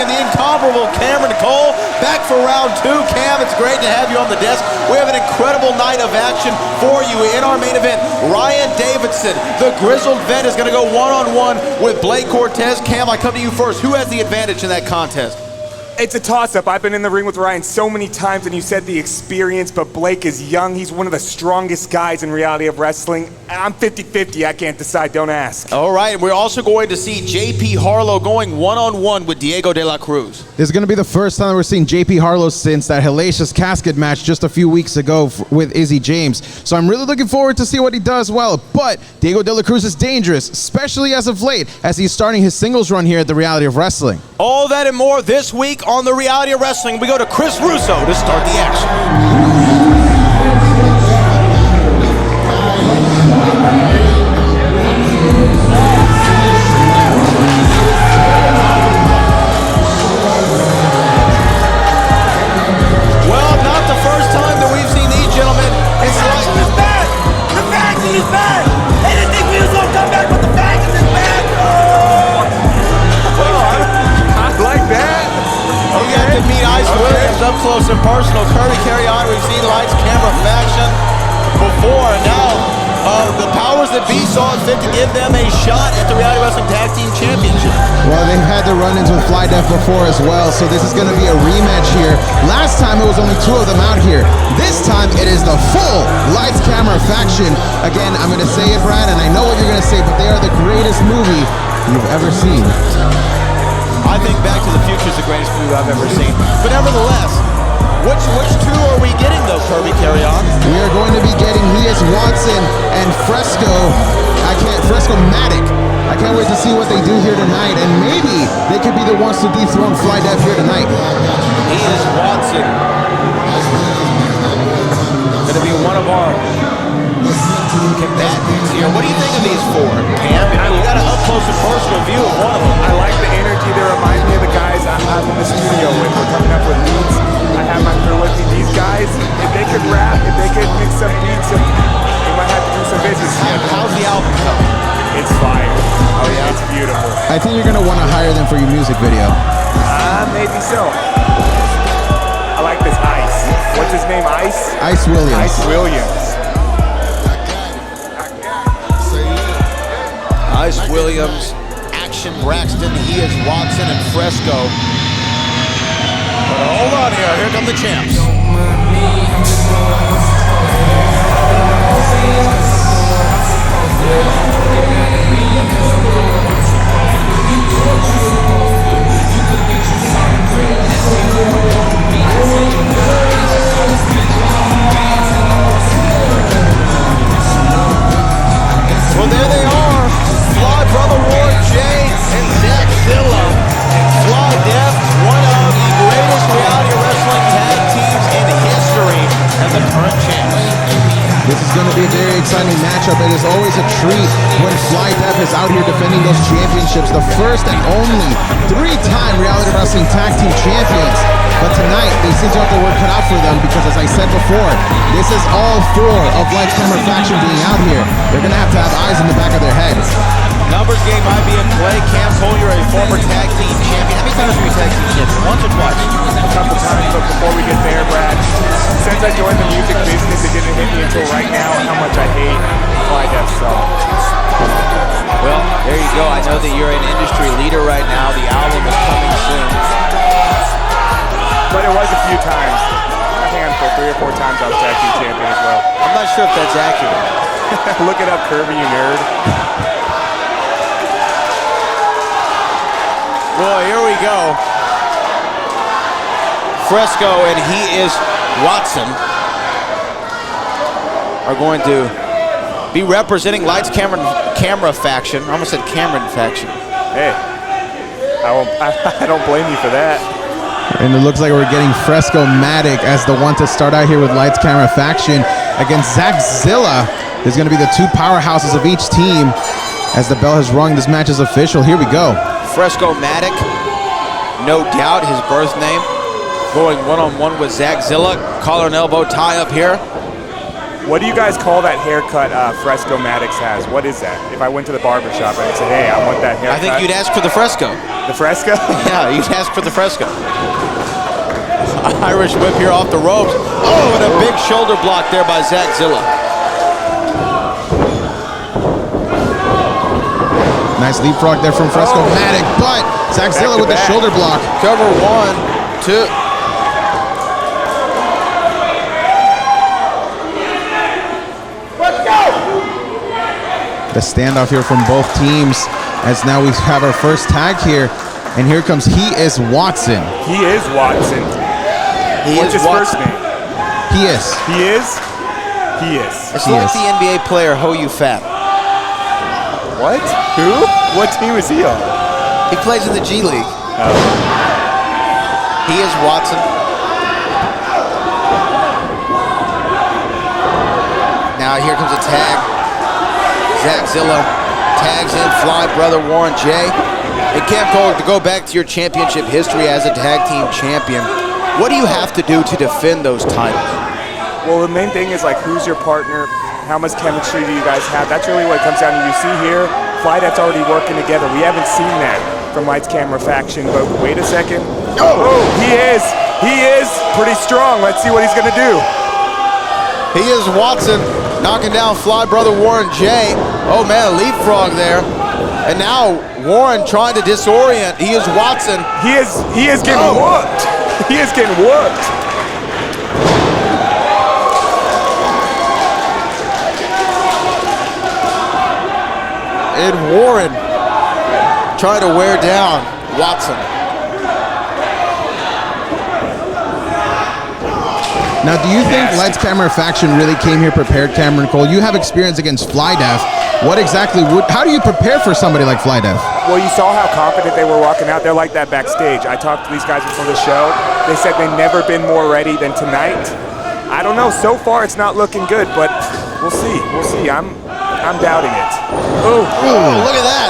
and the incomparable Cameron Cole back for round 2. Cam, it's great to have you on the desk. We have an incredible night of action for you in our main event. Ryan Davidson, the grizzled vet, is going to go one-on-one with Blake Cortez. Cam, I come to you first. Who has the advantage in that contest? It's a toss-up. I've been in the ring with Ryan so many times, and you said the experience, but Blake is young. He's one of the strongest guys in reality of wrestling. I'm 50-50. I can't decide. Don't ask. All right. We're also going to see JP Harlow going one-on-one with Diego de la Cruz. This is going to be the first time we're seeing JP Harlow since that hellacious casket match just a few weeks ago with Izzy James. So I'm really looking forward to see what he does well. But Diego de la Cruz is dangerous, especially as of late, as he's starting his singles run here at the Reality of Wrestling. All that and more this week on the Reality of Wrestling. We go to Chris Russo to start the action. Well, not the first time that we've seen these gentlemen. It's like is back! The faction is back! They didn't think we was gonna come back, but the faction is back! I like that. we got to meet Ice Williams up close and personal. Kirby carry on. We've seen Lights Camera Faction before. Now, the powers that be saw it fit to give them a shot at the Reality Wrestling Tag Team Championship. Well, they've had the run-ins with Fly Def before as well, so this is going to be a rematch here. Last time it was only 2 of them out here. This time it is the full Lights Camera Faction. Again, I'm going to say it, Brad, and I know what you're going to say, but they are the greatest movie you've ever seen. I think Back to the Future is the greatest movie I've ever seen. But nevertheless, which 2 are we getting though, Kirby? Carry on. We are going to be getting Watson and Fresco-Matic. I can't wait to see what they do here tonight, and maybe they could be the ones to dethrone Fly Def here tonight. Watson. Going to be one of our combatants here. What do you think of these 4, Cam? You got an up-close and personal view of one of them. I like the energy. They remind me of the guys I'm in the studio with. We're coming up with beats. I have my crew with me. These guys, if they could rap, if they could mix up beats, they might have to do some business. How's the album coming? It's fire. Oh yeah, it's beautiful. I think you're going to want to hire them for your music video. Maybe so. I like this Ice. What's his name? Ice? Ice Williams. Ice Williams. Ice Williams, Action Braxton, he is Watson, and Fresco. But hold on here come the champs. Well, there they are. Fly Brother Ward Jay and Zach Zilla. Fly Def, one of the greatest reality wrestling tag teams in history, and the current champs. This is going to be a very exciting matchup. It is always a treat when Fly Def is out here defending those championships. The first and only 3-time reality wrestling tag team champions. But tonight, they seem to have their work cut out for them because, as I said before, this is all 4 of Lights Camera Faction being out here. They're going to have eyes in the back of their heads. Numbers game might be in play. Cam Cole, you're a former tag team champion. How many times were you tag team champion? Once or twice? A couple times, but before we get there, Brad, since I joined the music business, it didn't hit me until right now how much I hate Fly Def. So. Well, there you go. I know that you're an industry leader right now. The album is coming soon. But it was a few times. A handful, 3 or 4 times I was tag team champion as well. I'm not sure if that's accurate. Look it up, Kirby, you nerd. Boy, here we go. Fresco and he is Watson are going to be representing Lights Camera Faction. I almost said Cameron Faction. Hey, I don't blame you for that. And it looks like we're getting Fresco-Matic as the one to start out here with Lights Camera Faction against Zach Zilla. There's going to be the 2 powerhouses of each team as the bell has rung. This match is official. Here we go. Fresco-Matic, no doubt his birth name, going one-on-one with Zach Zilla. Collar and elbow tie up here. What do you guys call that haircut Fresco Maddox has? What is that? If I went to the barbershop and said, hey, I want that haircut. I think you'd ask for the Fresco. The Fresco? Yeah, you'd ask for the Fresco. Irish whip here off the ropes. Oh, and a big shoulder block there by Zach Zilla. Nice leapfrog there from Fresco Maddox, but Zach Zilla with the shoulder block. Cover 1, 2. The standoff here from both teams, as now we have our first tag here, and here comes He Is Watson. He is Watson. What's his first name? He is. He is? He is. It's like the NBA player Ho You Fat. What? Who? What team is he on? He plays in the G League. Oh. He is Watson. Now here comes a tag. Zach Zilla tags in Fly Brother Warren J. And Cam Cole, to go back to your championship history as a tag team champion, what do you have to do to defend those titles? Well, the main thing is like, who's your partner? How much chemistry do you guys have? That's really what it comes down to. You see here, Fly-Def's already working together. We haven't seen that from Lights Camera Faction, but wait a second. Oh, he is pretty strong. Let's see what he's gonna do. He is Watson knocking down Fly Brother Warren J. Oh man, a leapfrog there. And now Warren trying to disorient. He is Watson. He is getting whooped. He is getting whooped. And Warren trying to wear down Watson. Now, do you think Lights Camera Faction really came here prepared, Cameron Cole? You have experience against Fly-Def. What exactly how do you prepare for somebody like Fly-Def? Well, you saw how confident they were walking out. They're like that backstage. I talked to these guys before the show. They said they've never been more ready than tonight. I don't know. So far, it's not looking good, but we'll see. We'll see. I'm doubting it. Oh, look at that.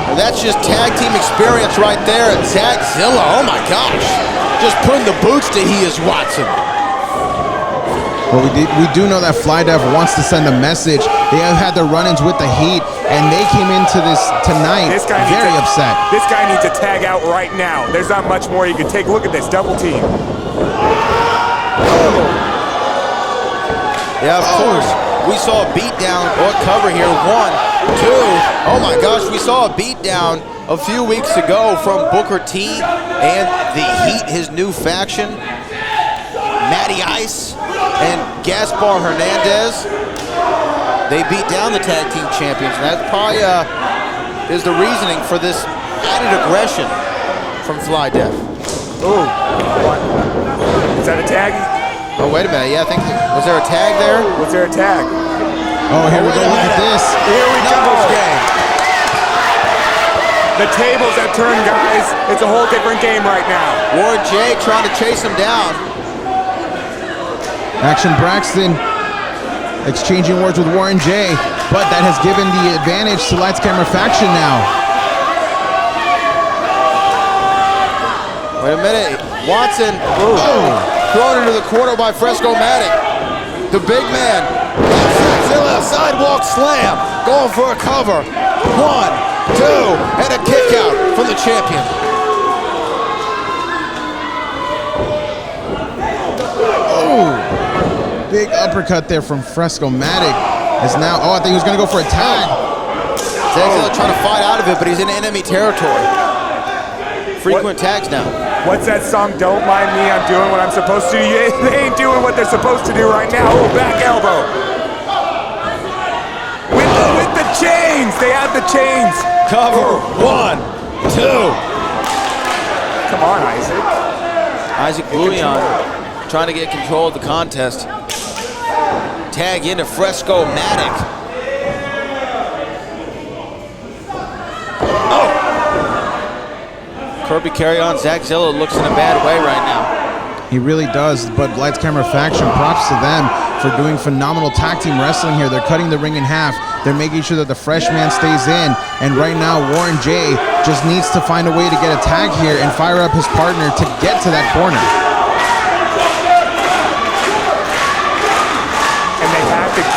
And that's just tag team experience right there. And Zach Zilla, oh my gosh. Just putting the boots to He Is Watson. Well, we do know that Fly-Def wants to send a message. They have had their run-ins with the Heat, and they came into this tonight very upset. This guy needs to tag out right now. There's not much more you can take. Look at this, double team. Yeah, of course. We saw a beatdown or cover here. 1, 2. Oh my gosh, we saw a beatdown a few weeks ago from Booker T and the Heat, his new faction. Matty Ice and Gaspar Hernandez. They beat down the tag team champions, and that probably is the reasoning for this added aggression from Fly-Def. Ooh. Is that a tag? Oh, wait a minute. Yeah, I think, was there a tag there? Was there a tag? Oh, here we go. Look at this. Here we go. Game. The tables have turned, guys. It's a whole different game right now. Warren J trying to chase him down. Action Braxton exchanging words with Warren J, but that has given the advantage to Lights Camera Faction now. Wait a minute. Watson thrown into the corner by Fresco Maddox. The big man. Zilla, sidewalk slam. Going for a cover. 1, 2, and a kick out from the champion. Big uppercut there from Fresco Maddox. Is now, I think he was going to go for a tag. Zilla trying to fight out of it, but he's in enemy territory. Frequent tags now. What's that song, Don't Mind Me, I'm Doing What I'm Supposed to? They ain't doing what they're supposed to do right now. Oh, back elbow. With the chains. They have the chains. Cover. 1, 2. Come on, Isaac. Isaac Bouillon trying to get control of the contest. Tag into Fresco Maddox. Kirby carry on. Zach Zilla looks in a bad way right now. He really does, but Lights Camera Faction, props to them for doing phenomenal tag team wrestling here. They're cutting the ring in half. They're making sure that the fresh man stays in. And right now, Warren J just needs to find a way to get a tag here and fire up his partner to get to that corner.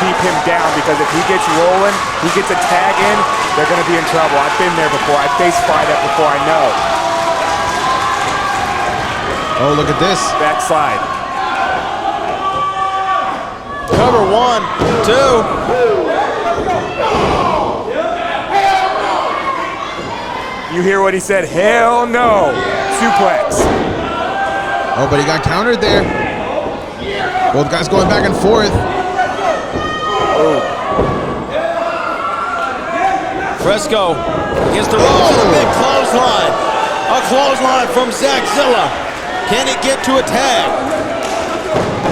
keep him down, because if he gets rolling, he gets a tag in, they're going to be in trouble. I've been there before. I've faced Fly Death before. I know. Oh, look at this. Backslide. Cover 1, 2. You hear what he said? Hell no. Suplex. Oh, but he got countered there. Both guys going back and forth. Fresco against the ropes and a big clothesline. A clothesline from Zachzilla. Can it get to a tag?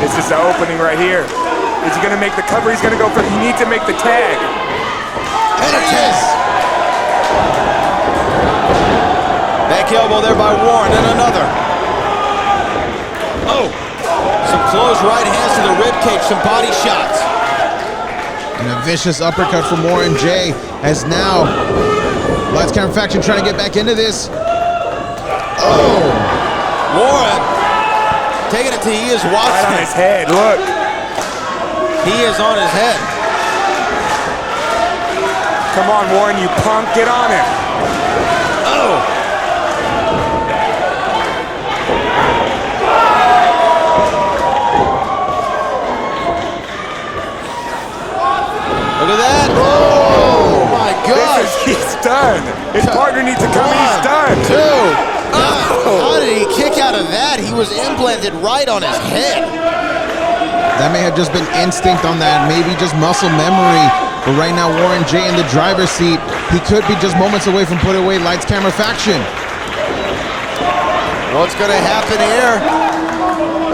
This is the opening right here. Is he going to make the cover? He's going to go for it. He needs to make the tag. And a tag. Back elbow there by Warren, and another. Oh, some close right hands to the ribcage, some body shots. And a vicious uppercut from Warren J, as now Lights Camera Faction trying to get back into this. Oh! Warren taking it to he is Watson. Right on his head, look. He is on his head. Come on, Warren, you punk, get on him. Oh! Look at that. Oh my gosh. He's done. His partner needs to come. He's done. 1, 2. How did he kick out of that? He was implanted right on his head. That may have just been instinct on that, maybe just muscle memory. But right now, Warren J in the driver's seat. He could be just moments away from putting away Lights Camera Faction. What's going to happen here?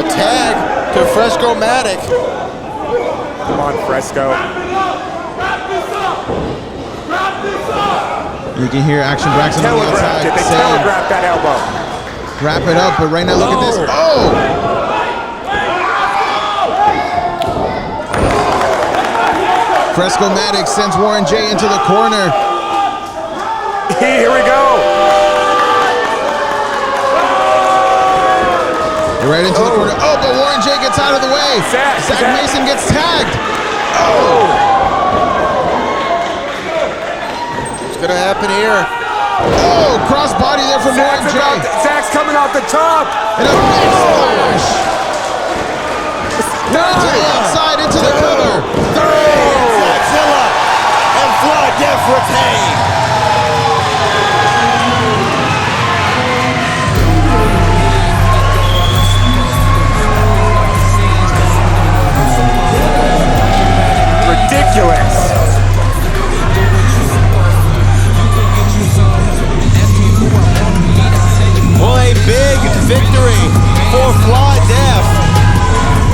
A tag to Fresco-Matic. Come on, Fresco. You can hear Action Braxton on the outside They saying, telegraphed that elbow. wrap it up, but right now look at this. Oh! Fresco-Matic sends Warren J into the corner. Here we go. Right into the corner. Oh, but Warren J gets out of the way. Zach Mason gets tagged. Oh! What's going to happen here? Oh, crossbody there from Warren J. Zach's coming off the top. And a big splash. Down to the outside, into the cover. 3. Zachzilla and Fly Death retain. Ridiculous. Well, a big victory for Fly Death.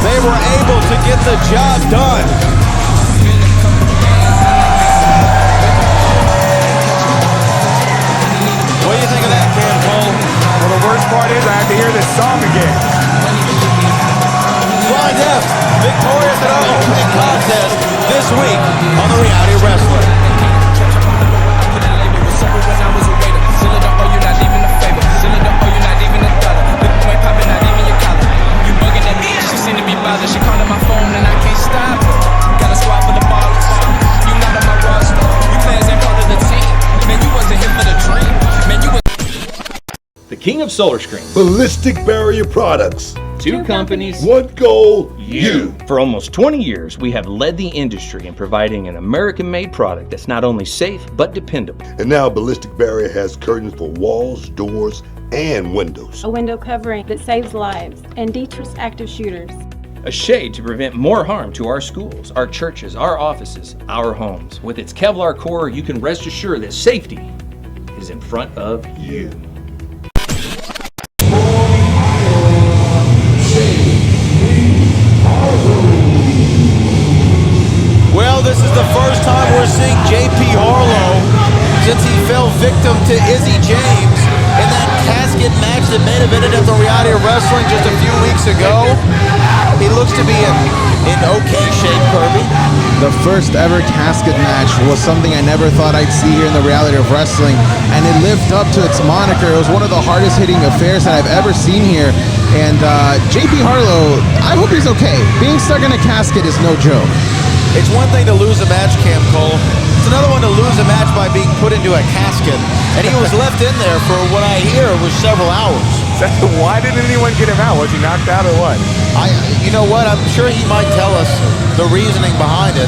They were able to get the job done. What do you think of that, Cam Cole? Well, the worst part is I have to hear this song again. Fly Death victorious in our opening contest this week on the Reality Wrestler. She called on my phone and I can't stop. Got a squad for the ballers. You not on my roster. You players ain't part of the team. Man, you wasn't here for the dream. Man, you was The king of solar screen. Ballistic Barrier Products. Two companies. One goal, you. For almost 20 years, we have led the industry in providing an American-made product that's not only safe, but dependable. And now Ballistic Barrier has curtains for walls, doors, and windows. A window covering that saves lives and deters active shooters. A shade to prevent more harm to our schools, our churches, our offices, our homes. With its Kevlar core, you can rest assured that safety is in front of you. Well, this is the first time we're seeing JP Harlow since he fell victim to Izzy James in that casket match that main evented at the Reality of Wrestling just a few weeks ago. He looks to be in okay shape, Kirby. The first ever casket match was something I never thought I'd see here in the Reality of Wrestling, and it lived up to its moniker. It was one of the hardest hitting affairs that I've ever seen here. And JP Harlow, I hope he's okay. Being stuck in a casket is no joke. It's one thing to lose a match, Cam Cole. It's another one to lose a match by being put into a casket. And he was left in there for what I hear was several hours. Why didn't anyone get him out? Was he knocked out or what? You know what? I'm sure he might tell us the reasoning behind it.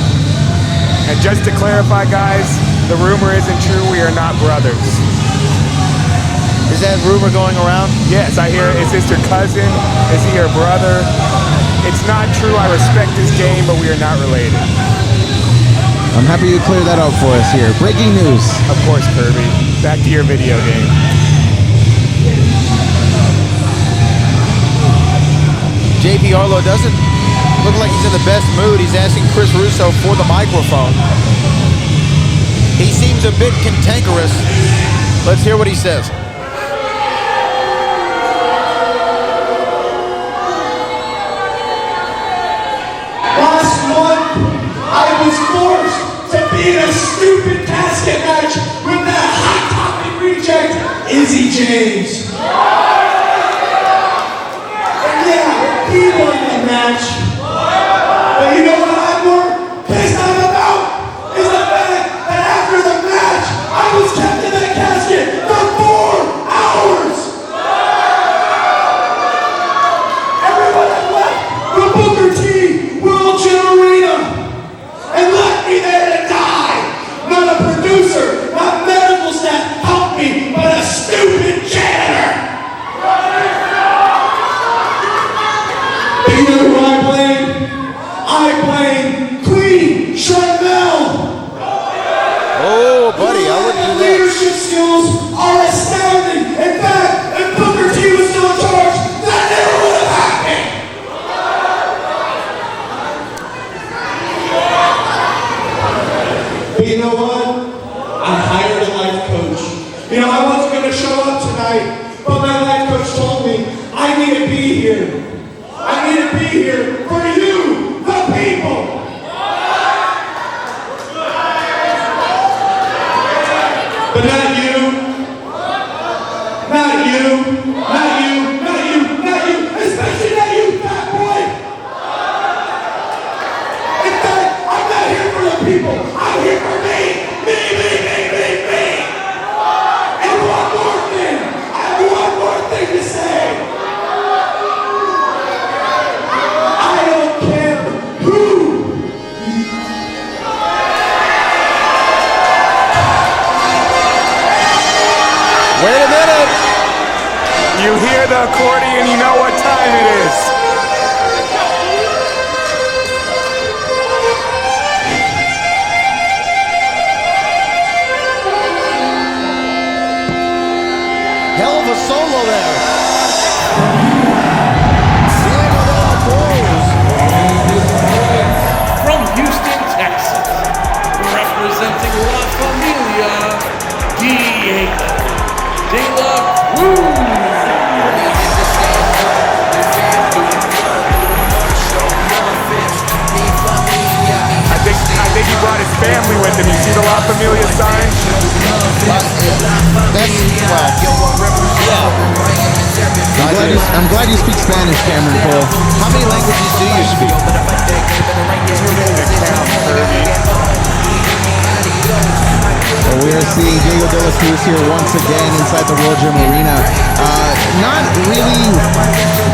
And just to clarify, guys, the rumor isn't true. We are not brothers. Is that rumor going around? Yes, I hear. Is this your cousin? Is he your brother? It's not true. I respect his game, but we are not related. I'm happy you cleared that up for us here. Breaking news. Of course, Kirby. Back to your video game. JP Harlow doesn't look like he's in the best mood. He's asking Chris Russo for the microphone. He seems a bit cantankerous. Let's hear what he says. Last month, I was forced to be in a stupid casket match with that hot topic reject, Izzy James. And yeah, he won the match. But you know what I'm more pissed off about? Is the fact that after the match, I was kept in that casket for 4 hours. Everyone had left the Booker T World Gym Arena and left me there to die. Not a producer, not medical staff helped me, but a stupid janitor. But you know who I blame? I blame Queen Charmel. Oh, buddy, I wouldn't do that. Leadership skills are astounding. In fact, if Booker T was still in charge, that never would have happened. But you know what? I hired a life coach. You know, I wasn't going to show up tonight, but my life coach told me I need to be here. I need to be here for you, the people. But not you. Not you. Not you. Not you. Not you. Especially not you, fat boy. In fact, I'm not here for the people. I'm here for me. Me, me, me, me, me. And one more thing. I have one more thing to say. I don't care who. Wait a minute. You hear the accordion, you know what time it is. Hell of a solo there. Diego de la Cruz. From Houston, Texas, representing La Familia, Diego de la Cruz. I think he brought his family with him. You see the La Familia sign? I'm glad you speak Spanish, Cameron Cole. How many languages do you speak? Well, we are seeing Diego de la Cruz here once again inside the World Gym Arena. Not really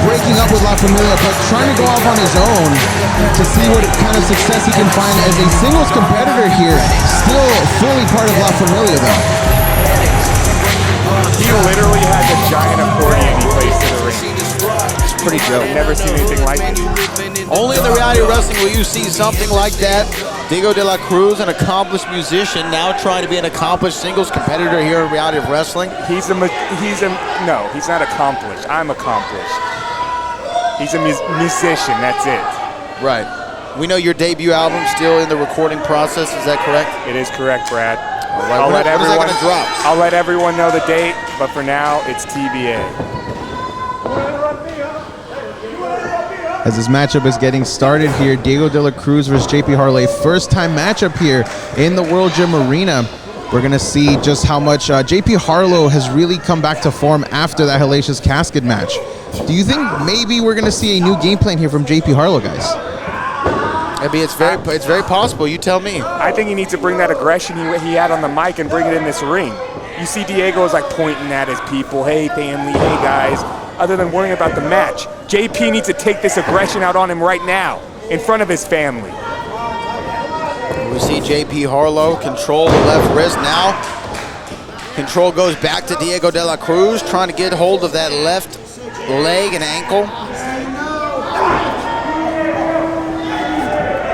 breaking up with La Familia, but trying to go off on his own to see what kind of success he can find as a singles competitor here. Still fully part of La Familia, though. He literally has a giant accordion he plays in the ring. It's pretty dope. I've never seen anything like it. Only in the reality of wrestling will you see something like that. Diego de la Cruz, an accomplished musician, now trying to be an accomplished singles competitor here in reality of wrestling. No, he's not accomplished. I'm accomplished. He's a musician, that's it. Right. We know your debut album still in the recording process, is that correct? It is correct, Brad. All right. When is that going to drop? I'll let everyone know the date, but for now, it's TBA. As this matchup is getting started here, Diego de la Cruz versus JP Harlow, first time matchup here in the World Gym Arena. We're going to see just how much JP Harlow has really come back to form after that hellacious casket match. Do you think maybe we're going to see a new game plan here from JP Harlow, guys? Maybe it's very possible. You tell me. I think he needs to bring that aggression he had on the mic and bring it in this ring. You see Diego is like pointing at his people. Hey, family. Hey, guys. Other than worrying about the match, JP needs to take this aggression out on him right now in front of his family. We see JP Harlow control the left wrist now. Control goes back to Diego de la Cruz, trying to get hold of that left leg and ankle.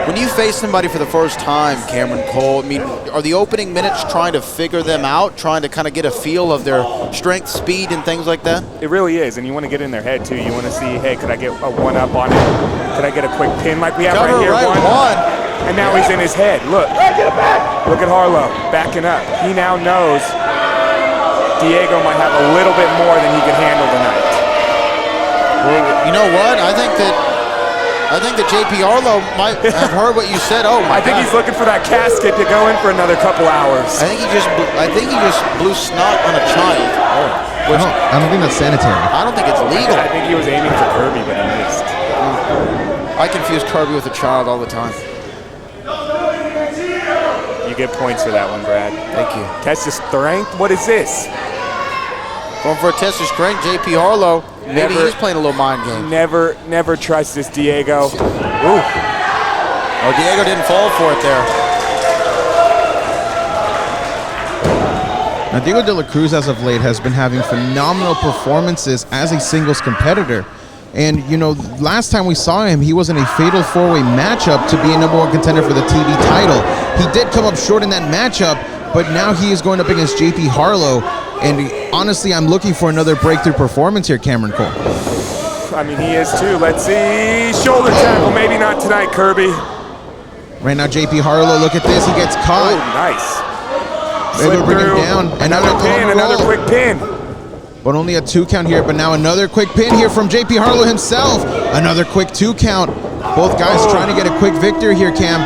When you face somebody for the first time, Cameron Cole, I mean, are the opening minutes trying to figure them out, trying to kind of get a feel of their strength, speed, and things like that? It really is, and you want to get in their head, too. You want to see, hey, could I get a one-up on him? Could I get a quick pin like we have right here? One. And now he's in his head. Look. Look at Harlow backing up. He now knows Diego might have a little bit more than he can handle tonight. Well, you know what? I think that JP Harlow might have heard what you said. Oh my! I think he's looking for that casket to go in for another couple hours. I think he just blew snot on a child. I don't think that's sanitary. I don't think it's legal. I think he was aiming for Kirby, but he missed. I confuse Kirby with a child all the time. You get points for that one, Brad. Thank you. Test of strength. What is this? Going for a test of strength, JP Harlow. Maybe he's playing a little mind game. Never trust this Diego. Ooh. Oh, Diego didn't fall for it there. Now, Diego de la Cruz, as of late, has been having phenomenal performances as a singles competitor. And, you know, last time we saw him, he was in a fatal four-way matchup to be a #1 contender for the TV title. He did come up short in that matchup, but now he is going up against JP Harlow. And honestly, I'm looking for another breakthrough performance here, Cameron Cole. I mean, he is too. Let's see. Shoulder tackle. Maybe not tonight, Kirby. Right now, JP Harlow, look at this. He gets caught. Oh, nice. Able to bring him down. Another pin, another quick pin. But only a 2 count here, but now another quick pin here from JP Harlow himself. Another quick 2 count. Both guys trying to get a quick victory here, Cam.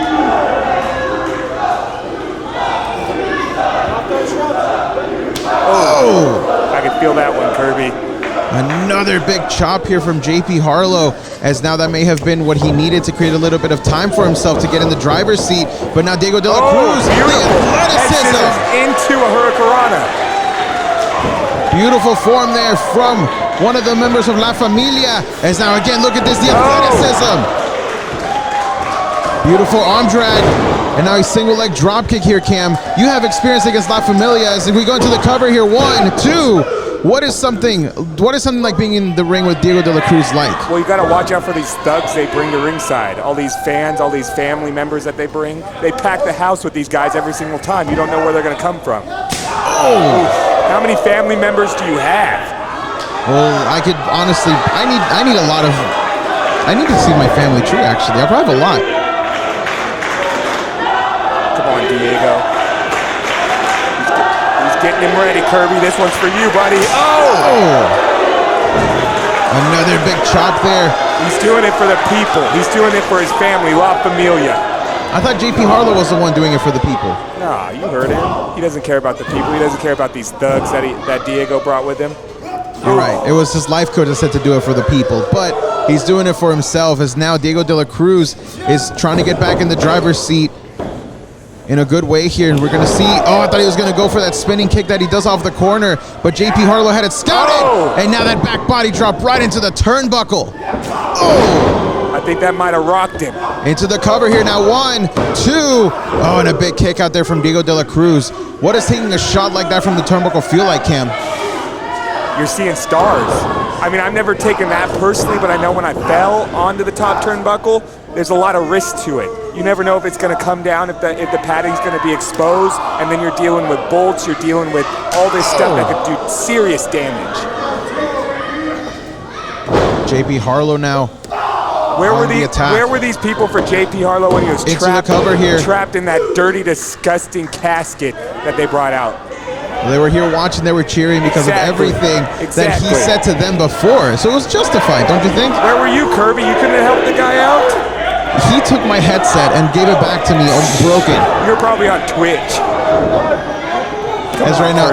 I can feel that one, Kirby. Another big chop here from JP Harlow, as now that may have been what he needed to create a little bit of time for himself to get in the driver's seat. But now Diego de la Cruz, the athleticism. Into a hurricanrana. Beautiful form there from one of the members of La Familia. As now again, look at this, the athleticism. Beautiful arm drag. And now a single leg drop kick here, Cam. You have experience against La Familia. As we go into the cover here, 1, 2. What is something like being in the ring with Diego de la Cruz like? Well, you got to watch out for these thugs they bring to ringside. All these fans, all these family members that they bring. They pack the house with these guys every single time. You don't know where they're going to come from. Oh! How many family members do you have? Well, I could honestly, I need a lot of, I need to see my family tree actually. I probably have a lot. Come on, Diego. He's getting him ready, Kirby. This one's for you, buddy. Oh! Another big chop there. He's doing it for the people. He's doing it for his family, La Familia. I thought JP Harlow was the one doing it for the people. Nah, you heard him. He doesn't care about the people. He doesn't care about these thugs that Diego brought with him. You're right. It was his life coach that said to do it for the people, but he's doing it for himself, as now Diego de la Cruz is trying to get back in the driver's seat in a good way here. And we're going to see, I thought he was going to go for that spinning kick that he does off the corner, but JP Harlow had it scouted, and now that back body drop right into the turnbuckle. I think that might have rocked him. Into the cover here now, 1, 2. And a big kick out there from Diego de la Cruz. What does taking a shot like that from the turnbuckle feel like, Cam? You're seeing stars. I mean, I've never taken that personally, but I know when I fell onto the top turnbuckle, there's a lot of risk to it. You never know if it's going to come down, if the padding's going to be exposed, and then you're dealing with bolts, you're dealing with all this stuff that could do serious damage. JP Harlow now. Where were these people for JP Harlow when he was trapped in that dirty, disgusting casket that they brought out? They were here watching, they were cheering because of everything that he said to them before. So it was justified, don't you think? Where were you, Kirby? You couldn't have helped the guy out? He took my headset and gave it back to me broken. You're probably on Twitch. As right now,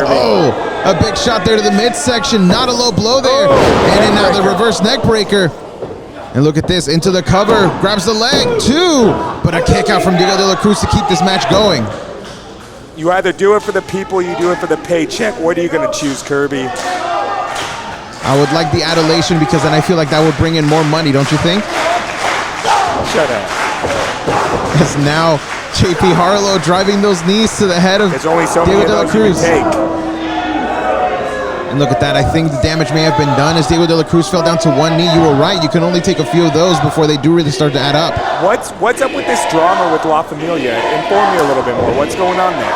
a big shot there to the midsection, not a low blow there. And then now the reverse neck breaker. And look at this, into the cover, grabs the leg, 2, but a kick out from Diego de la Cruz to keep this match going. You either do it for the people, you do it for the paycheck. What are you gonna choose, Kirby? I would like the adulation because then I feel like that would bring in more money, don't you think? Shut up. As now, JP Harlow driving those knees to the head of There's only so many Diego of de la those you can Cruz. take. And look at that, I think the damage may have been done as Diego de la Cruz fell down to one knee. You were right, you can only take a few of those before they do really start to add up. What's up with this drama with La Familia? Inform me a little bit more. What's going on there?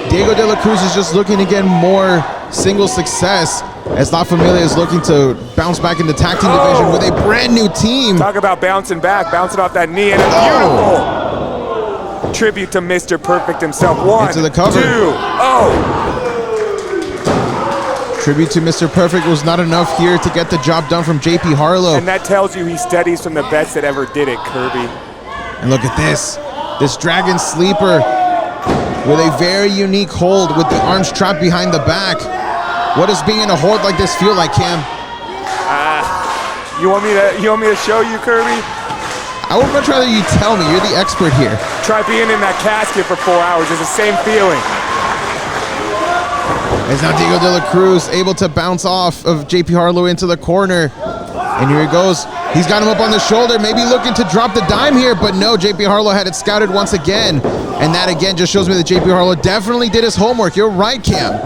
Diego de la Cruz is just looking to get more single success as La Familia is looking to bounce back in the tag team division with a brand new team. Talk about bouncing back, bouncing off that knee, and a beautiful tribute to Mr. Perfect himself. 1, Into the cover. 2, oh! Tribute to Mr. Perfect was not enough here to get the job done from JP Harlow. And that tells you he studies from the best that ever did it, Kirby. And look at this Dragon Sleeper with a very unique hold with the arms trapped behind the back. What does being in a hold like this feel like, Cam? You want me to show you, Kirby? I would much rather you tell me. You're the expert here. Try being in that casket for 4 hours. It's the same feeling. As now Diego de la Cruz able to bounce off of JP Harlow into the corner. And here he goes. He's got him up on the shoulder, maybe looking to drop the dime here, but no, JP Harlow had it scouted once again. And that again just shows me that JP Harlow definitely did his homework. You're right, Cam.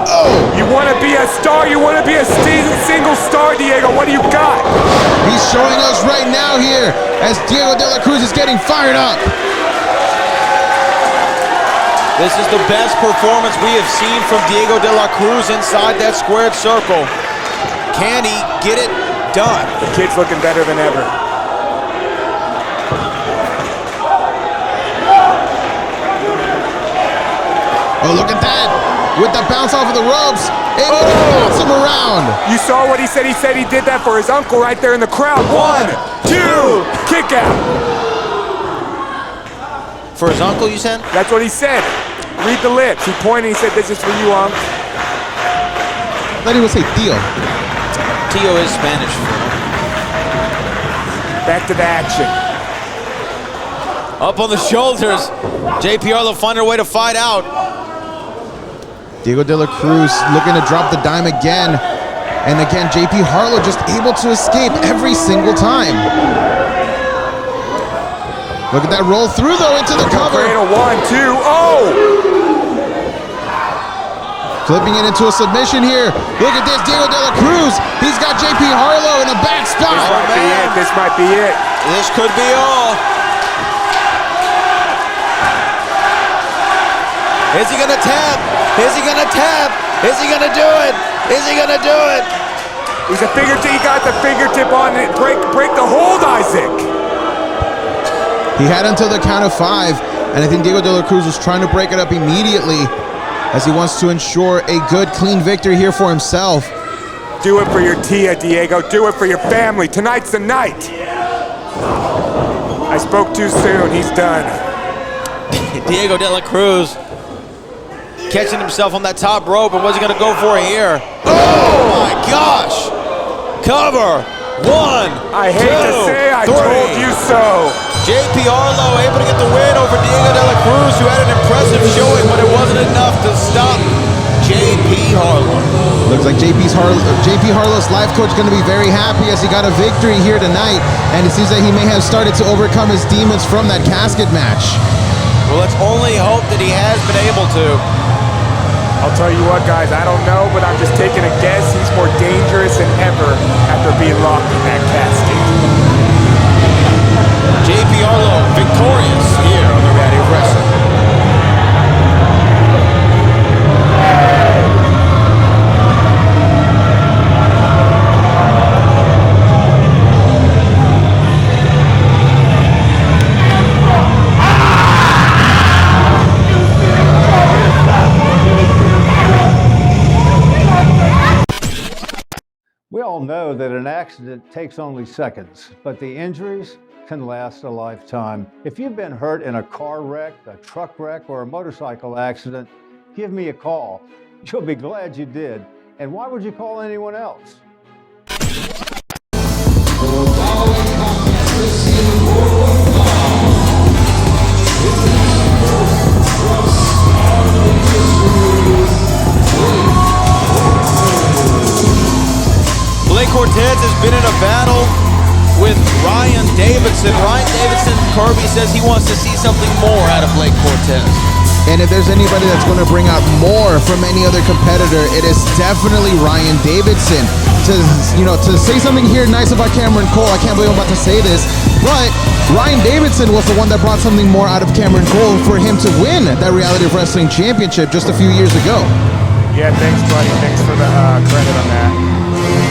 Oh! You want to be a star, you want to be a single star, Diego. What do you got? He's showing us right now here as Diego de la Cruz is getting fired up. This is the best performance we have seen from Diego de la Cruz inside that squared circle. Can he get it done? The kid's looking better than ever. Oh, look at that. With the bounce off of the ropes, able to bounce him around. You saw what he said? He said he did that for his uncle right there in the crowd. 1, 2, kick out. For his uncle, you said? That's what he said. Read the lips. He pointed, he said, this is for you, Unc. I thought he would say Tio. Tio is Spanish. Back to the action. Up on the shoulders. JP Harlow finding a way to fight out. Diego de la Cruz looking to drop the dime again. And again, JP Harlow just able to escape every single time. Look at that roll through though into the cover. 1, 2, oh! Flipping it into a submission here. Look at this, Diego de la Cruz. He's got JP Harlow in a back spot. This might be it. This could be all. Is he gonna tap? Is he gonna tap? Is he gonna do it? Is he gonna do it? He's a fingertip. He got the fingertip on it. Break the hold, Isaac. He had until the count of 5, and I think Diego de la Cruz was trying to break it up immediately as he wants to ensure a good, clean victory here for himself. Do it for your tia, Diego. Do it for your family. Tonight's the night. I spoke too soon. He's done. Diego de la Cruz catching himself on that top rope, and what's he gonna go for here? Oh my gosh! Cover. 1, I hate to say I 3. told you so. JP Harlow able to get the win over Diego de la Cruz, who had an impressive showing, but it wasn't enough to stop JP Harlow. Looks like JP Harlow's life coach going to be very happy as he got a victory here tonight, and it seems that he may have started to overcome his demons from that casket match. Well, let's only hope that he has been able to. I'll tell you what, guys, I don't know, but I'm just taking a guess. He's more dangerous than ever after being locked in that casket. JP Harlow victorious here on the Reality of Wrestling. We all know that an accident takes only seconds, but the injuries can last a lifetime. If you've been hurt in a car wreck, a truck wreck, or a motorcycle accident, give me a call. You'll be glad you did. And why would you call anyone else? Cortez has been in a battle with Ryan Davidson. Ryan Davidson, Kirby says he wants to see something more out of Blake Cortez. And if there's anybody that's going to bring out more from any other competitor, it is definitely Ryan Davidson. To say something here nice about Cameron Cole, I can't believe I'm about to say this, but Ryan Davidson was the one that brought something more out of Cameron Cole for him to win that Reality of Wrestling Championship just a few years ago. Yeah, thanks, buddy. Thanks for the credit on that.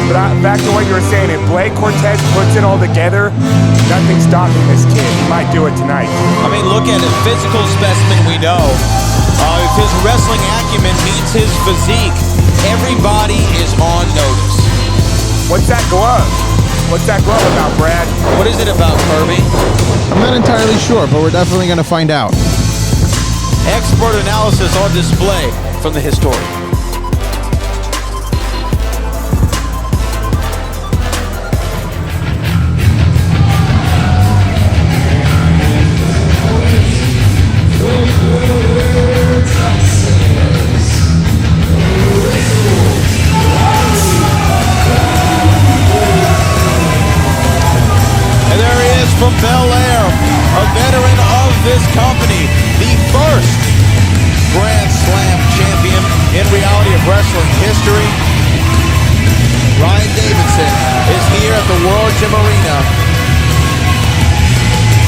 But back to what you were saying, if Blake Cortez puts it all together, nothing's stopping this kid. He might do it tonight. I mean, look at it. Physical specimen, we know. If his wrestling acumen meets his physique, everybody is on notice. What's that glove? What's that glove about, Brad? What is it about, Kirby? I'm not entirely sure, but we're definitely going to find out. Expert analysis on display from the historian. From Bel Air, a veteran of this company, the first Grand Slam champion in Reality of Wrestling history. Ryan Davidson is here at the World Gym Arena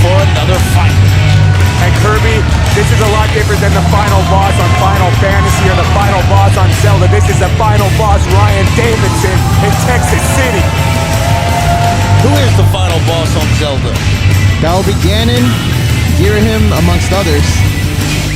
for another fight. And Kirby, this is a lot different than the final boss on Final Fantasy or the final boss on Zelda. This is the final boss, Ryan Davidson, in Texas City. Who is the final boss on Zelda? That will be Ganon, Girahim, amongst others.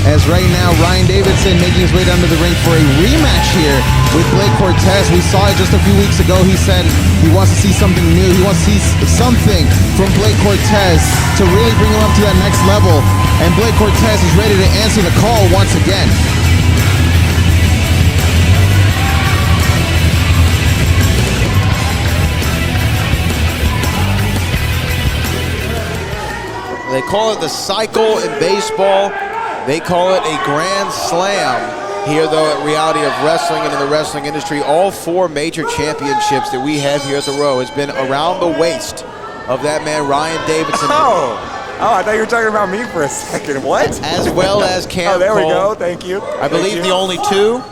As right now, Ryan Davidson making his way down to the ring for a rematch here with Blake Cortez. We saw it just a few weeks ago. He said he wants to see something new. He wants to see something from Blake Cortez to really bring him up to that next level. And Blake Cortez is ready to answer the call once again. They call it the cycle in baseball. They call it a grand slam. Here, though, at Reality of Wrestling and in the wrestling industry, all four major championships that we have here at the Row has been around the waist of that man, Ryan Davidson. Oh, I thought you were talking about me for a second. What? As well as Cam Oh, there we Cole. go. Thank you. I believe the only two.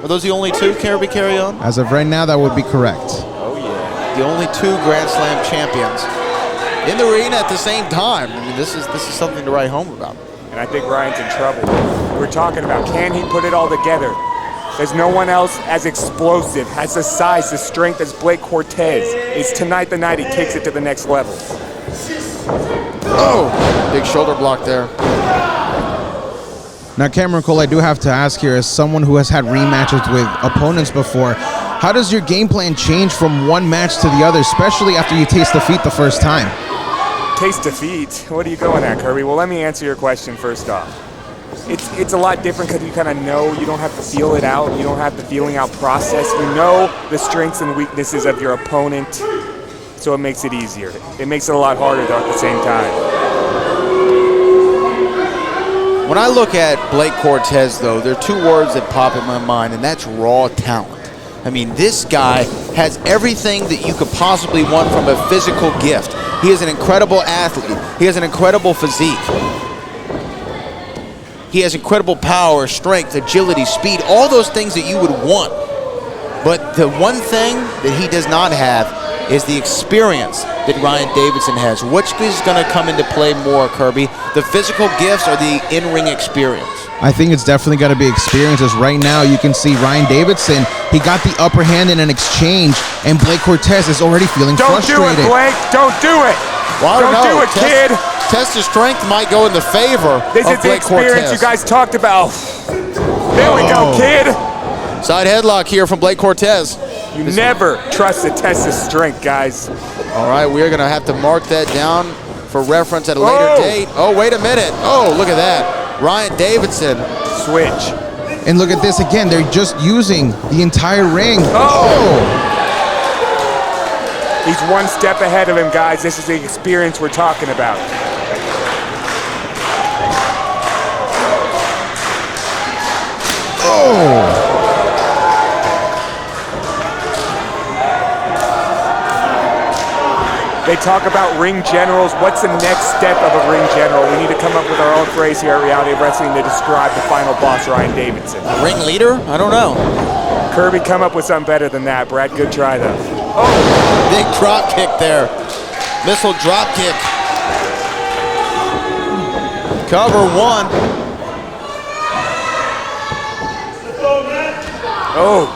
Are those the only two, carry on? As of right now, that would be correct. Oh, yeah. The only two Grand Slam champions in the arena at the same time. I mean, this is something to write home about. And I think Ryan's in trouble. We're talking about, can he put it all together? There's no one else as explosive, has the size, the strength as Blake Cortez. Is tonight the night he takes it to the next level? Oh, big shoulder block there. Now, Cameron Cole, I do have to ask here, as someone who has had rematches with opponents before, how does your game plan change from one match to the other, especially after you taste defeat the first time? Taste defeat? What are you going at, Kirby? Well, let me answer your question first off. It's a lot different because you kind of know. You don't have to feel it out. You don't have the feeling out process. You know the strengths and weaknesses of your opponent, so it makes it easier. It makes it a lot harder, though, at the same time. When I look at Blake Cortez, though, there are two words that pop in my mind, and that's raw talent. I mean, this guy has everything that you could possibly want from a physical gift. He is an incredible athlete. He has an incredible physique. He has incredible power, strength, agility, speed, all those things that you would want. But the one thing that he does not have is the experience that Ryan Davidson has. Which is going to come into play more, Kirby? The physical gifts or the in-ring experience? I think it's definitely got to be experience, as right now you can see Ryan Davidson, he got the upper hand in an exchange, and Blake Cortez is already feeling frustrated. Don't do it, Blake. Don't do it. Well, don't do it, kid. Test of strength might go in the favor This of is the Blake experience Cortez. you guys talked about. There we go, kid. Side headlock here from Blake Cortez. You never trust the test of strength, guys. All right, we are going to have to mark that down for reference at a later date. Oh, wait a minute. Oh, look at that. Ryan Davidson. Switch. And look at this again. They're just using the entire ring. Oh. He's one step ahead of him, guys. This is the experience we're talking about. Oh! They talk about ring generals. What's the next step of a ring general? We need to come up with our own phrase here at Reality of Wrestling to describe the final boss, Ryan Davidson. A ring leader? I don't know. Kirby, come up with something better than that, Brad. Good try, though. Oh, big drop kick there. Missile drop kick. Cover one. Oh.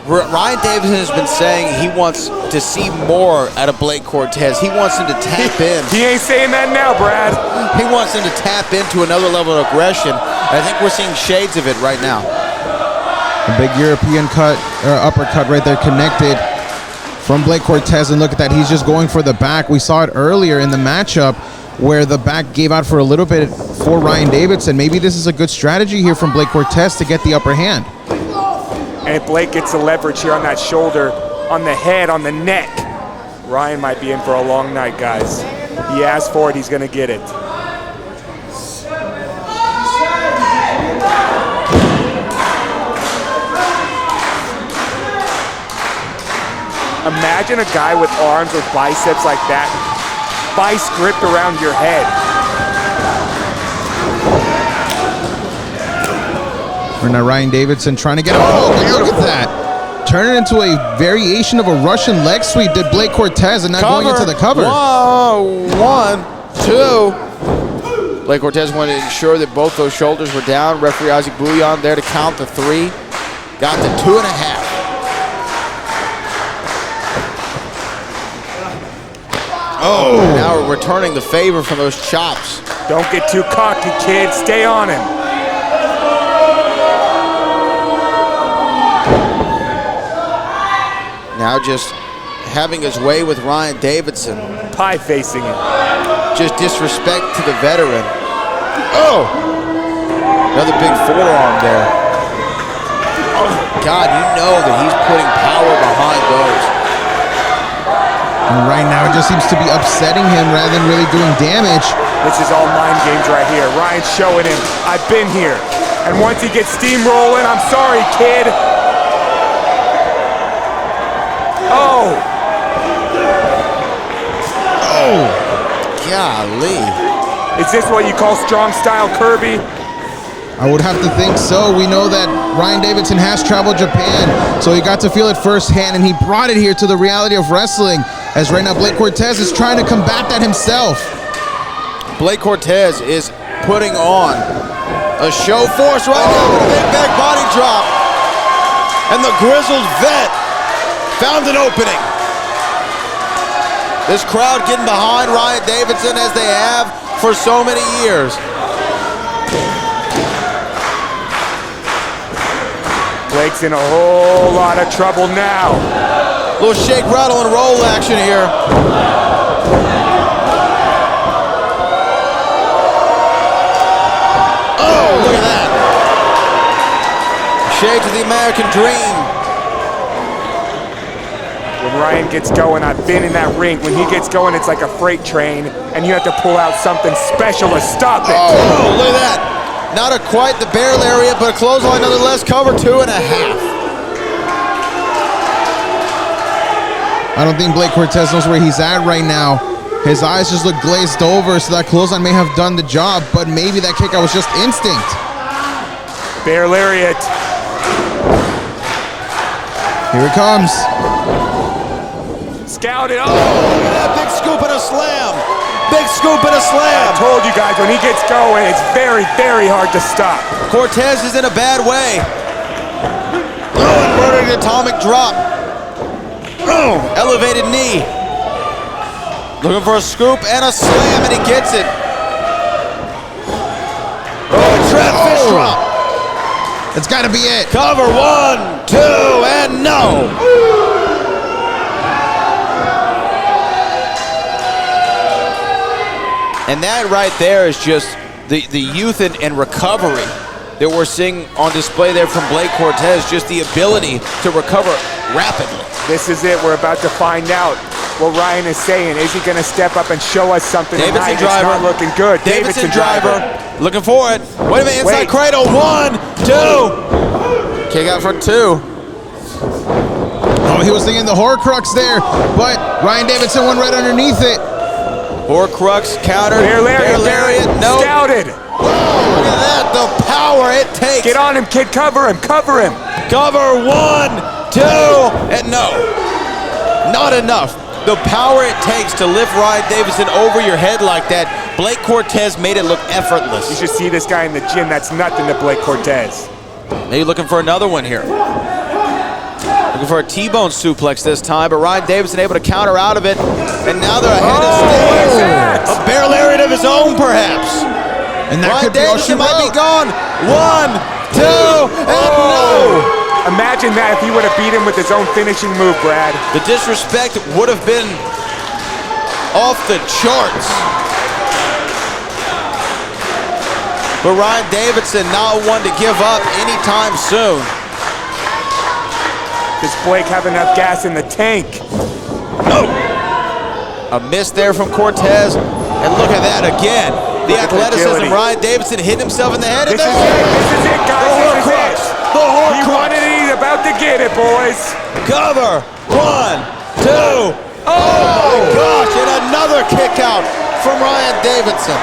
Ryan Davidson has been saying he wants to see more out of Blake Cortez. He wants him to tap in. He ain't saying that now, Brad. He wants him to tap into another level of aggression. I think we're seeing shades of it right now. A big European cut, or uppercut right there connected from Blake Cortez, and look at that, he's just going for the back. We saw it earlier in the matchup where the back gave out for a little bit for Ryan Davidson. Maybe this is a good strategy here from Blake Cortez to get the upper hand. And if Blake gets the leverage here on that shoulder, on the head, on the neck, Ryan might be in for a long night, guys. He asked for it, he's gonna get it. Imagine a guy with arms with biceps like that, vice gripped around your head. Or now Ryan Davidson trying to get a hold. Look at that. Turn it into a variation of a Russian leg sweep. Did Blake Cortez and not going into the cover. Whoa, 1, 2. Blake Cortez wanted to ensure that both those shoulders were down. Referee Isaac Bouillon there to count the 3. Got the 2.5. Oh, now we're returning the favor from those chops. Don't get too cocky, kid. Stay on him. Now just having his way with Ryan Davidson. Pie facing him. Just disrespect to the veteran. Oh! Another big forearm there. Oh, God, you know that he's putting power behind those. And right now it just seems to be upsetting him rather than really doing damage. This is all mind games right here. Ryan's showing him, I've been here. And once he gets steamrolling, I'm sorry, kid. Oh! Oh! Golly. Is this what you call strong style, Kirby? I would have to think so. We know that Ryan Davidson has traveled Japan, so he got to feel it firsthand, and he brought it here to the Reality of Wrestling, as right now Blake Cortez is trying to combat that himself. Blake Cortez is putting on a show force right now with a big back body drop. And the grizzled vet found an opening. This crowd getting behind Ryan Davidson as they have for so many years. Blake's in a whole lot of trouble now. Little shake, rattle, and roll action here. Oh, look at that. Shade to the American dream. When Ryan gets going, I've been in that ring. When he gets going, it's like a freight train, and you have to pull out something special to stop it. Oh, look at that. Not quite the bear lariat, but a clothesline nonetheless. Cover 2.5. I don't think Blake Cortez knows where he's at right now. His eyes just look glazed over, so that clothesline may have done the job, but maybe that kick out was just instinct. Bear lariat. Here it comes. Scouted. Oh! Look at that big scoop and a slam. Big scoop and a slam. I told you guys, when he gets going, it's very, very hard to stop. Cortez is in a bad way. Oh, inverted atomic drop. Oh, elevated knee. Looking for a scoop and a slam, and he gets it. Oh, trap fish drop. It's got to be it. Cover 1, 2, and no. And that right there is just the youth and recovery that we're seeing on display there from Blake Cortez, just the ability to recover rapidly. This is it. We're about to find out what Ryan is saying. Is he going to step up and show us something Davidson tonight? driver. It's not looking good. Davidson driver. Looking for it. Wait a minute, inside cradle. 1, 2. Kick out for 2. Oh, he was thinking the Horcrux there, but Ryan Davidson went right underneath it. Horcrux countered. Bear lariat. No. Scouted. Whoa, look at that. The power it takes. Get on him, kid. Cover him. Cover him. Cover. 1, 2. And no. Not enough. The power it takes to lift Ryan Davidson over your head like that, Blake Cortez made it look effortless. You should see this guy in the gym. That's nothing to Blake Cortez. Maybe looking for another one here. Looking for a T-bone suplex this time, but Ryan Davidson able to counter out of it. And now they're ahead of steam. A bear lariat of his own, perhaps. And that Ryan could be all she Davidson might be wrote. gone. 1, 2, and no. Imagine that if he would have beat him with his own finishing move, Brad. The disrespect would have been off the charts. But Ryan Davidson not one to give up anytime soon. Does Blake have enough gas in the tank? Oh! A miss there from Cortez. And look at that again. The athleticism. Ryan Davidson hit himself in the head. This is it, guys. This is it. The Horcrux. He wanted it. He's about to get it, boys. Cover. 1, 2. Oh my gosh. And another kick out from Ryan Davidson.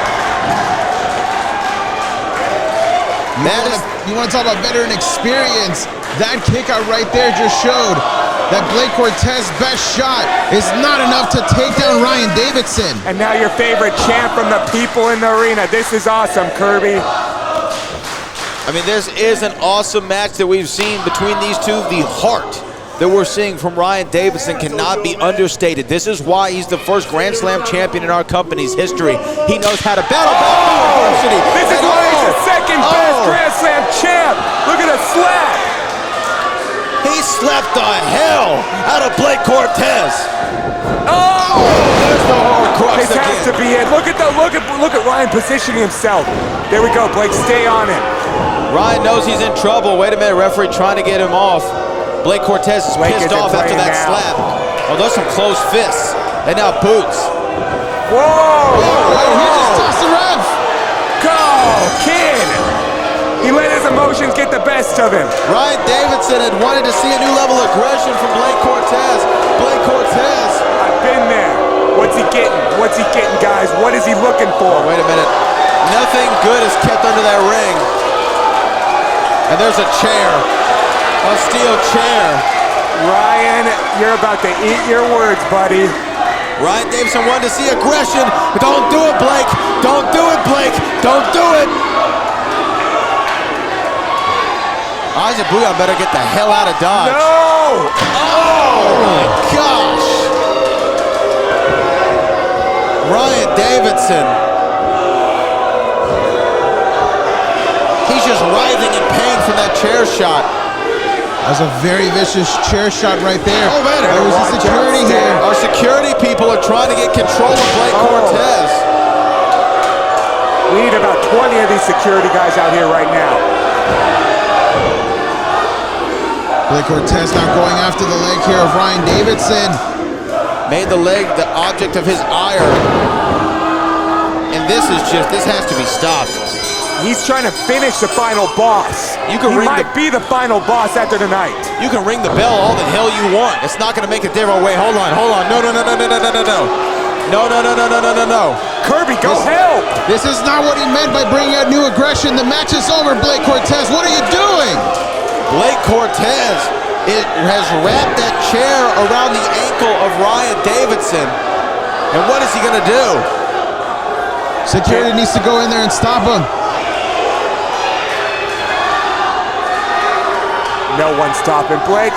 You want to talk about veteran experience? That kick out right there just showed that Blake Cortez's best shot is not enough to take down Ryan Davidson. And now your favorite chant from the people in the arena. This is awesome, Kirby. I mean, this is an awesome match that we've seen between these two. The heart that we're seeing from Ryan Davidson cannot be understated. This is why he's the first Grand Slam champion in our company's history. He knows how to battle back through adversity. This is why he's the second best Grand Slam champ. Look at the slap. He slapped the hell out of Blake Cortez. Oh! There's the Horcrux This again. has to be it. Look at Ryan positioning himself. There we go, Blake. Stay on it. Ryan knows he's in trouble. Wait a minute, referee trying to get him off. Blake Cortez is pissed off after that slap. Oh, those some closed fists. And now boots. Whoa! He just tossed the ref. Go, kid! He let his emotions get the best of him. Ryan Davidson had wanted to see a new level of aggression from Blake Cortez. Blake Cortez. I've been there. What's he getting? What's he getting, guys? What is he looking for? Oh, wait a minute. Nothing good is kept under that ring. And there's a chair. A steel chair. Ryan, you're about to eat your words, buddy. Ryan Davidson wanted to see aggression. Don't do it, Blake. Don't do it, Blake. Don't do it. Isaac Bouillon better get the hell out of Dodge. No! Oh my gosh. Ryan Davidson. He's just writhing in pain from that chair shot. That was a very vicious chair shot right there. Oh man, there was a security here. Our security people are trying to get control of Blake Cortez. We need about 20 of these security guys out here right now. Blake Cortez now going after the leg here of Ryan Davidson. Made the leg the object of his ire. And this has to be stopped. He's trying to finish the final boss. He might be the final boss after tonight. You can ring the bell all the hell you want. It's not going to make a difference. Wait, hold on. No. No. Kirby, go help. This is not what he meant by bringing out new aggression. The match is over, Blake Cortez. What are you doing? Blake Cortez has wrapped that chair around the ankle of Ryan Davidson. And what is he going to do? Security needs to go in there and stop him. No one's stopping Blake.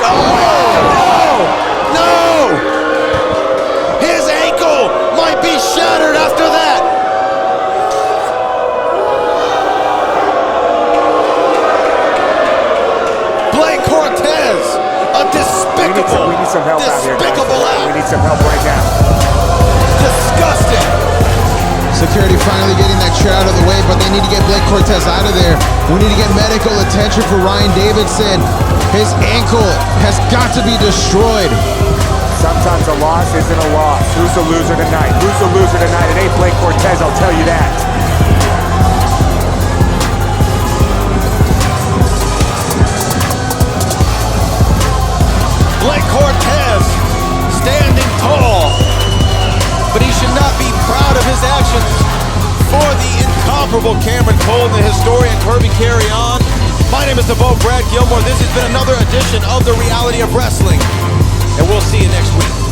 No! His ankle might be shattered after that. Blake Cortez, a despicable, we need some help out here, guys. despicable act. We need some help right now. Disgusting. Security finally getting that chair out of the way, but they need to get Blake Cortez out of there. We need to get medical attention for Ryan Davidson. His ankle has got to be destroyed. sometimes a loss isn't a loss. Who's the loser tonight? Who's the loser tonight? It ain't Blake Cortez, I'll tell you that. Blake Cortez standing tall, but he should not be proud of his actions. For the incomparable Cameron Cole and the historian Kirby Carry On, my name is DeVoe Brad Gilmore. This has been another edition of The Reality of Wrestling, and we'll see you next week.